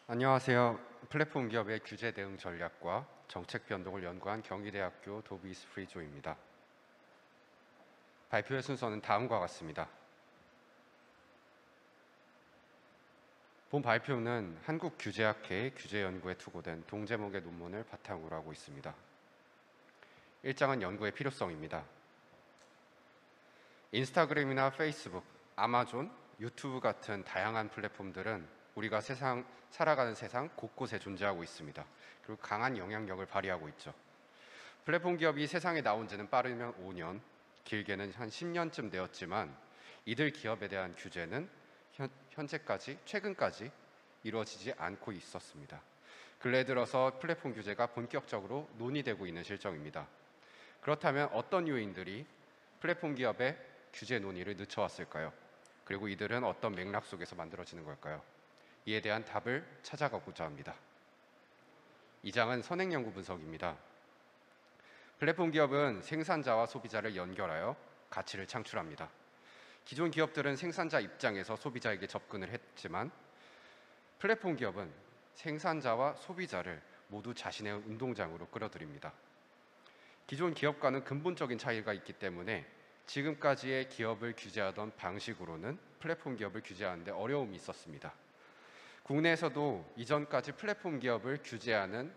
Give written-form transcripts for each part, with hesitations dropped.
안녕하세요. 플랫폼 기업의 규제 대응 전략과 정책 변동을 연구한 경희대학교 도비스 프리조입니다. 발표의 순서는 다음과 같습니다. 본 발표는 한국규제학회의 규제 연구에 투고된 동제목의 논문을 바탕으로 하고 있습니다. 1장은 연구의 필요성입니다. 인스타그램이나 페이스북, 아마존, 유튜브 같은 다양한 플랫폼들은 우리가 살아가는 세상 곳곳에 존재하고 있습니다. 그리고 강한 영향력을 발휘하고 있죠. 플랫폼 기업이 세상에 나온 지는 빠르면 5년, 길게는 한 10년쯤 되었지만 이들 기업에 대한 규제는 최근까지 이루어지지 않고 있었습니다. 근래 들어서 플랫폼 규제가 본격적으로 논의되고 있는 실정입니다. 그렇다면 어떤 요인들이 플랫폼 기업의 규제 논의를 늦춰왔을까요? 그리고 이들은 어떤 맥락 속에서 만들어지는 걸까요? 이에 대한 답을 찾아가고자 합니다. 2장은 선행 연구 분석입니다. 플랫폼 기업은 생산자와 소비자를 연결하여 가치를 창출합니다. 기존 기업들은 생산자 입장에서 소비자에게 접근을 했지만 플랫폼 기업은 생산자와 소비자를 모두 자신의 운동장으로 끌어들입니다. 기존 기업과는 근본적인 차이가 있기 때문에 지금까지의 기업을 규제하던 방식으로는 플랫폼 기업을 규제하는 데 어려움이 있었습니다. 국내에서도 이전까지 플랫폼 기업을 규제하는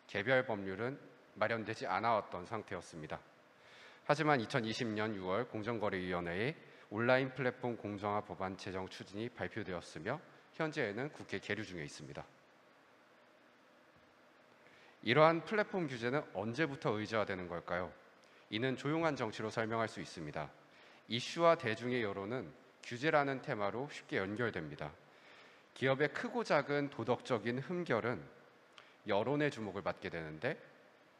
개별 법률은 마련되지 않아왔던 상태였습니다. 하지만 2020년 6월 공정거래위원회의 온라인 플랫폼 공정화 법안 제정 추진이 발표되었으며 현재에는 국회 계류 중에 있습니다. 이러한 플랫폼 규제는 언제부터 의제화되는 걸까요? 이는 조용한 정치로 설명할 수 있습니다. 이슈와 대중의 여론은 규제라는 테마로 쉽게 연결됩니다. 기업의 크고 작은 도덕적인 흠결은 여론의 주목을 받게 되는데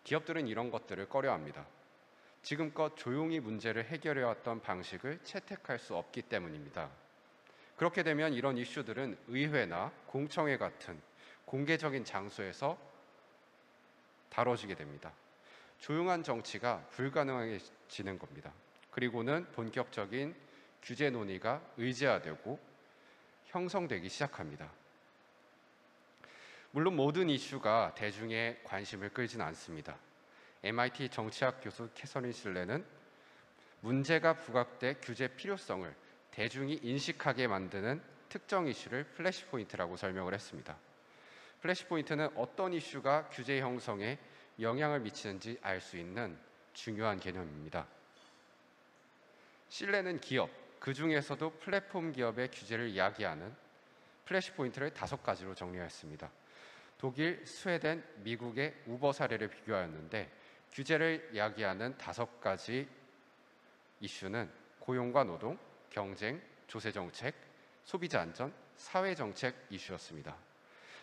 기업들은 이런 것들을 꺼려합니다. 지금껏 조용히 문제를 해결해왔던 방식을 채택할 수 없기 때문입니다. 그렇게 되면 이런 이슈들은 의회나 공청회 같은 공개적인 장소에서 다뤄지게 됩니다. 조용한 정치가 불가능해지는 겁니다. 그리고는 본격적인 규제 논의가 의제화되고 형성되기 시작합니다. 물론 모든 이슈가 대중의 관심을 끌지는 않습니다. MIT 정치학 교수 캐서린 실레는 문제가 부각돼 규제 필요성을 대중이 인식하게 만드는 특정 이슈를 플래시 포인트라고 설명을 했습니다. 플래시 포인트는 어떤 이슈가 규제 형성에 영향을 미치는지 알 수 있는 중요한 개념입니다. 실레는 기업, 그 중에서도 플랫폼 기업의 규제를 이야기하는 플래시 포인트를 5가지로 정리했습니다. 독일, 스웨덴, 미국의 우버 사례를 비교하였는데 규제를 이야기하는 5가지 이슈는 고용과 노동, 경쟁, 조세정책, 소비자 안전, 사회정책 이슈였습니다.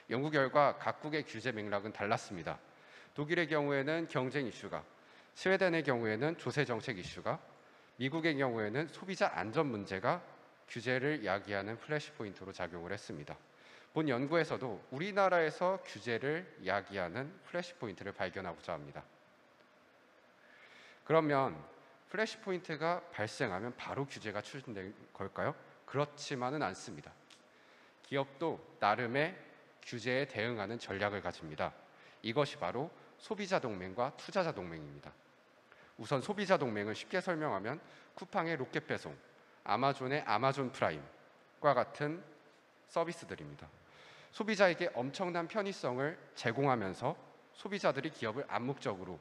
연구 결과 각국의 규제 맥락은 달랐습니다. 독일의 경우에는 경쟁 이슈가, 스웨덴의 경우에는 조세정책 이슈가, 미국의 경우에는 소비자 안전 문제가 규제를 야기하는 플래시 포인트로 작용을 했습니다. 본 연구에서도 우리나라에서 규제를 야기하는 플래시 포인트를 발견하고자 합니다. 그러면 플래시 포인트가 발생하면 바로 규제가 추진된 걸까요? 그렇지만은 않습니다. 기업도 나름의 규제에 대응하는 전략을 가집니다. 이것이 바로 소비자 동맹과 투자자 동맹입니다. 우선 소비자 동맹을 쉽게 설명하면 쿠팡의 로켓 배송, 아마존의 아마존 프라임과 같은 서비스들입니다. 소비자에게 엄청난 편의성을 제공하면서 소비자들이 기업을 암묵적으로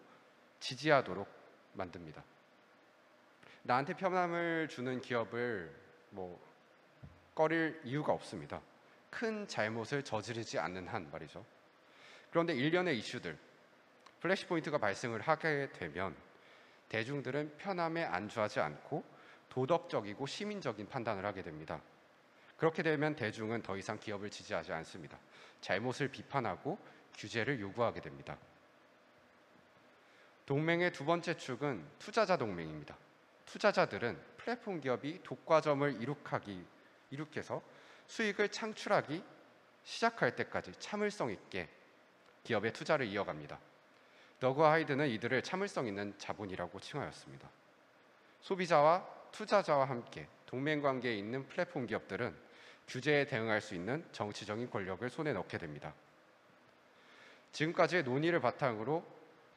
지지하도록 만듭니다. 나한테 편함을 주는 기업을 꺼릴 이유가 없습니다. 큰 잘못을 저지르지 않는 한 말이죠. 그런데 일련의 이슈들, 플래시 포인트가 발생을 하게 되면 대중들은 편함에 안주하지 않고 도덕적이고 시민적인 판단을 하게 됩니다. 그렇게 되면 대중은 더 이상 기업을 지지하지 않습니다. 잘못을 비판하고 규제를 요구하게 됩니다. 동맹의 2번째 축은 투자자 동맹입니다. 투자자들은 플랫폼 기업이 독과점을 이룩해서 수익을 창출하기 시작할 때까지 참을성 있게 기업의 투자를 이어갑니다. 더그 하이드는 이들을 참을성 있는 자본이라고 칭하였습니다. 소비자와 투자자와 함께 동맹관계에 있는 플랫폼 기업들은 규제에 대응할 수 있는 정치적인 권력을 손에 넣게 됩니다. 지금까지의 논의를 바탕으로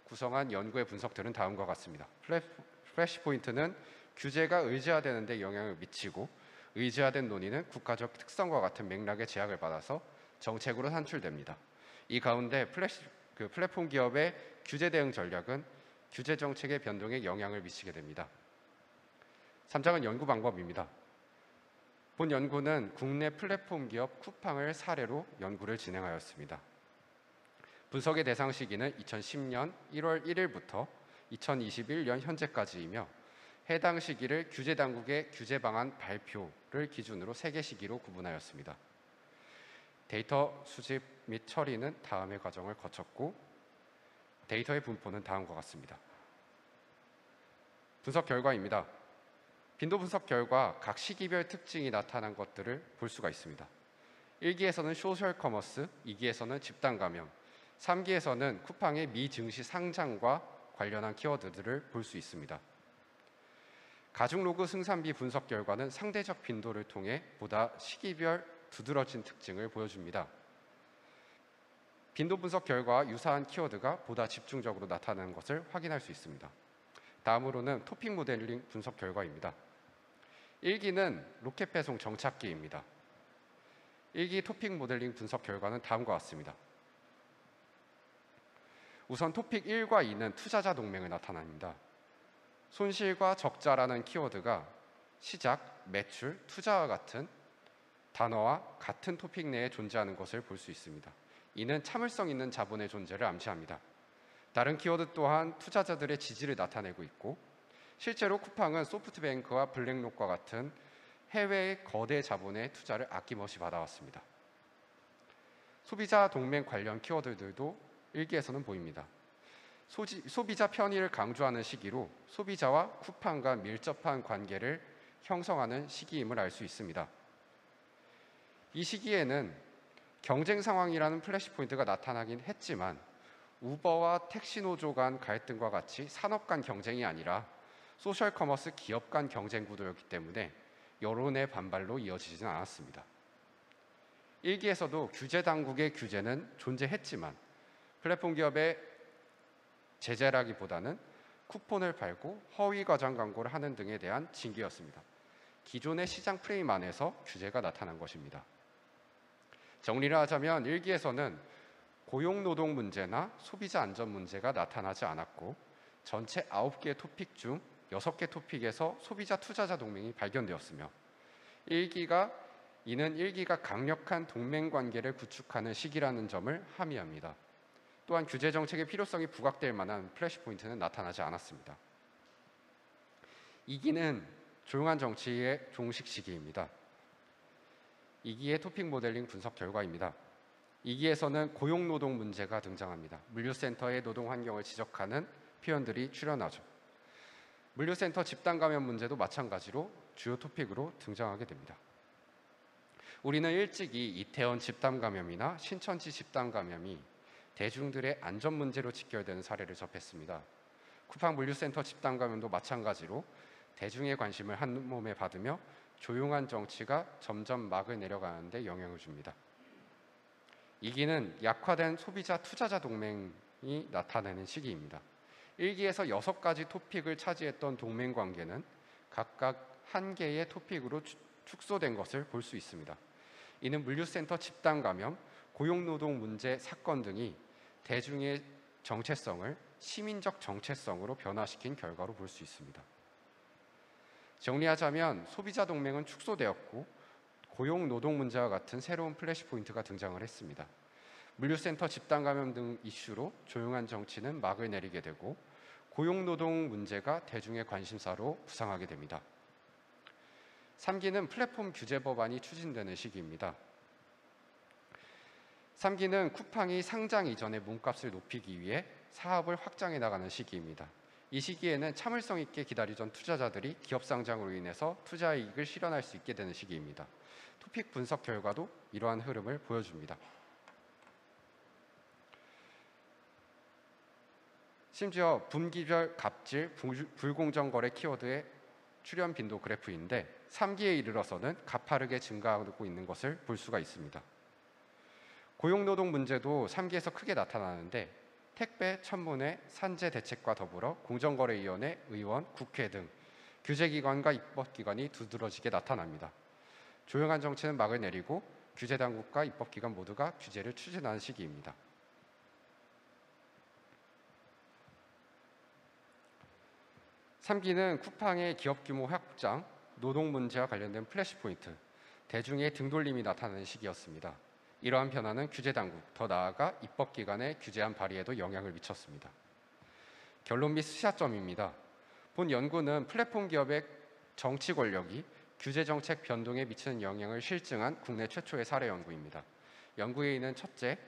구성한 연구의 분석들은 다음과 같습니다. 플래시포인트는 규제가 의제화되는 데 영향을 미치고 의제화된 논의는 국가적 특성과 같은 맥락의 제약을 받아서 정책으로 산출됩니다. 이 가운데 플랫폼 기업의 규제 대응 전략은 규제 정책의 변동에 영향을 미치게 됩니다. 3장은 연구 방법입니다. 본 연구는 국내 플랫폼 기업 쿠팡을 사례로 연구를 진행하였습니다. 분석의 대상 시기는 2010년 1월 1일부터 2021년 현재까지이며 해당 시기를 규제 당국의 규제 방안 발표를 기준으로 3개 시기로 구분하였습니다. 데이터 수집 및 처리는 다음의 과정을 거쳤고 데이터의 분포는 다음과 같습니다. 분석 결과입니다. 빈도 분석 결과 각 시기별 특징이 나타난 것들을 볼 수가 있습니다. 1기에서는 소셜 커머스, 2기에서는 집단 감염, 3기에서는 쿠팡의 미증시 상장과 관련한 키워드들을 볼 수 있습니다. 가중 로그 승산비 분석 결과는 상대적 빈도를 통해 보다 시기별 두드러진 특징을 보여줍니다. 빈도 분석 결과와 유사한 키워드가 보다 집중적으로 나타나는 것을 확인할 수 있습니다. 다음으로는 토픽 모델링 분석 결과입니다. 1기는 로켓 배송 정착기입니다. 1기 토픽 모델링 분석 결과는 다음과 같습니다. 우선 토픽 1과 2는 투자자 동맹을 나타납니다. 손실과 적자라는 키워드가 시작, 매출, 투자와 같은 단어와 같은 토픽 내에 존재하는 것을 볼 수 있습니다. 이는 참을성 있는 자본의 존재를 암시합니다. 다른 키워드 또한 투자자들의 지지를 나타내고 있고 실제로 쿠팡은 소프트뱅크와 블랙록과 같은 해외의 거대 자본의 투자를 아낌없이 받아왔습니다. 소비자 동맹 관련 키워드들도 1기에서는 보입니다. 소비자 편의를 강조하는 시기로 소비자와 쿠팡과 밀접한 관계를 형성하는 시기임을 알 수 있습니다. 이 시기에는 경쟁 상황이라는 플래시 포인트가 나타나긴 했지만 우버와 택시 노조 간 갈등과 같이 산업 간 경쟁이 아니라 소셜 커머스 기업 간 경쟁 구도였기 때문에 여론의 반발로 이어지지는 않았습니다. 1기에서도 규제 당국의 규제는 존재했지만 플랫폼 기업의 제재라기보다는 쿠폰을 팔고 허위 과장 광고를 하는 등에 대한 징계였습니다. 기존의 시장 프레임 안에서 규제가 나타난 것입니다. 정리를 하자면 1기에서는 고용노동 문제나 소비자 안전 문제가 나타나지 않았고 전체 9개의 토픽 중 6개 토픽에서 소비자 투자자 동맹이 발견되었으며 이는 1기가 강력한 동맹 관계를 구축하는 시기라는 점을 함의합니다. 또한 규제 정책의 필요성이 부각될 만한 플래시 포인트는 나타나지 않았습니다. 2기는 조용한 정치의 종식 시기입니다. 2기의 토픽 모델링 분석 결과입니다. 2기에서는 고용노동 문제가 등장합니다. 물류센터의 노동 환경을 지적하는 표현들이 출현하죠. 물류센터 집단 감염 문제도 마찬가지로 주요 토픽으로 등장하게 됩니다. 우리는 일찍이 이태원 집단 감염이나 신천지 집단 감염이 대중들의 안전 문제로 직결되는 사례를 접했습니다. 쿠팡 물류센터 집단 감염도 마찬가지로 대중의 관심을 한 몸에 받으며 조용한 정치가 점점 막을 내려가는 데 영향을 줍니다. 2기는 약화된 소비자 투자자 동맹이 나타나는 시기입니다. 1기에서 6가지 토픽을 차지했던 동맹 관계는 각각 1개의 토픽으로 축소된 것을 볼 수 있습니다. 이는 물류센터 집단 감염, 고용노동 문제 사건 등이 대중의 정체성을 시민적 정체성으로 변화시킨 결과로 볼 수 있습니다. 정리하자면 소비자 동맹은 축소되었고 고용노동 문제와 같은 새로운 플래시 포인트가 등장을 했습니다. 물류센터 집단 감염 등 이슈로 조용한 정치는 막을 내리게 되고 고용노동 문제가 대중의 관심사로 부상하게 됩니다. 3기는 플랫폼 규제 법안이 추진되는 시기입니다. 3기는 쿠팡이 상장 이전의 몸값을 높이기 위해 사업을 확장해 나가는 시기입니다. 이 시기에는 참을성 있게 기다리던 투자자들이 기업 상장으로 인해서 투자 이익을 실현할 수 있게 되는 시기입니다. 토픽 분석 결과도 이러한 흐름을 보여줍니다. 심지어 분기별 갑질, 불공정 거래 키워드의 출현 빈도 그래프인데 3기에 이르러서는 가파르게 증가하고 있는 것을 볼 수가 있습니다. 고용노동 문제도 3기에서 크게 나타나는데 택배, 천문회, 산재 대책과 더불어 공정거래위원회, 의원, 국회 등 규제기관과 입법기관이 두드러지게 나타납니다. 조용한 정치는 막을 내리고 규제당국과 입법기관 모두가 규제를 추진하는 시기입니다. 3기는 쿠팡의 기업 규모 확장, 노동 문제와 관련된 플래시포인트, 대중의 등돌림이 나타나는 시기였습니다. 이러한 변화는 규제당국, 더 나아가 입법기관의 규제안 발의에도 영향을 미쳤습니다. 결론 및 시사점입니다. 본 연구는 플랫폼 기업의 정치 권력이 규제정책 변동에 미치는 영향을 실증한 국내 최초의 사례 연구입니다. 연구에는 첫째,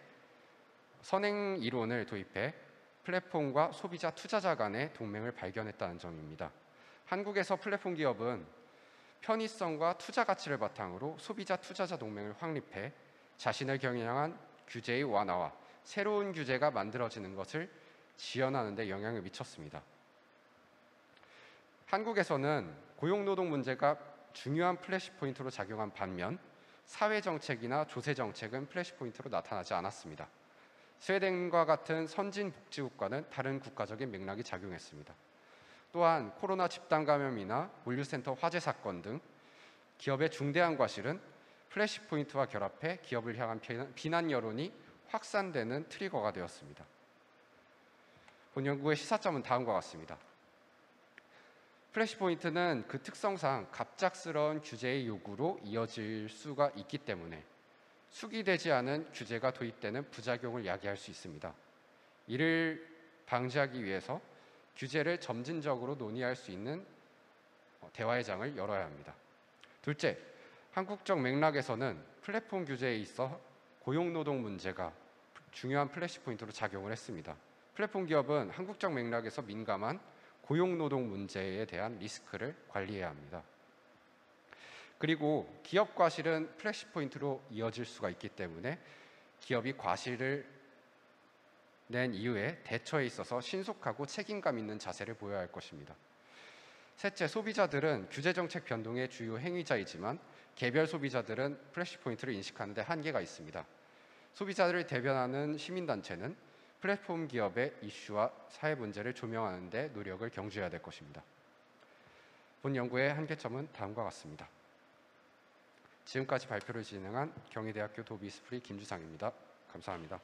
선행 이론을 도입해 플랫폼과 소비자, 투자자 간의 동맹을 발견했다는 점입니다. 한국에서 플랫폼 기업은 편의성과 투자 가치를 바탕으로 소비자, 투자자 동맹을 확립해 자신을 겨냥한 규제의 완화와 새로운 규제가 만들어지는 것을 지연하는 데 영향을 미쳤습니다. 한국에서는 고용노동 문제가 중요한 플래시포인트로 작용한 반면 사회정책이나 조세정책은 플래시포인트로 나타나지 않았습니다. 스웨덴과 같은 선진 복지국가는 다른 국가적인 맥락이 작용했습니다. 또한 코로나 집단 감염이나 물류센터 화재 사건 등 기업의 중대한 과실은 플래시포인트와 결합해 기업을 향한 비난 여론이 확산되는 트리거가 되었습니다. 본 연구의 시사점은 다음과 같습니다. 플래시포인트는 그 특성상 갑작스러운 규제의 요구로 이어질 수가 있기 때문에 숙의되지 않은 규제가 도입되는 부작용을 야기할 수 있습니다. 이를 방지하기 위해서 규제를 점진적으로 논의할 수 있는 대화의 장을 열어야 합니다. 둘째, 한국적 맥락에서는 플랫폼 규제에 있어 고용노동 문제가 중요한 플래시포인트로 작용을 했습니다. 플랫폼 기업은 한국적 맥락에서 민감한 고용노동 문제에 대한 리스크를 관리해야 합니다. 그리고 기업 과실은 플래시포인트로 이어질 수가 있기 때문에 기업이 과실을 낸 이후에 대처에 있어서 신속하고 책임감 있는 자세를 보여야 할 것입니다. 셋째, 소비자들은 규제정책 변동의 주요 행위자이지만 개별 소비자들은 플래시포인트를 인식하는 데 한계가 있습니다. 소비자들을 대변하는 시민단체는 플랫폼 기업의 이슈와 사회 문제를 조명하는 데 노력을 경주해야 될 것입니다. 본 연구의 한계점은 다음과 같습니다. 지금까지 발표를 진행한 경희대학교 도비스프리 김주상입니다. 감사합니다.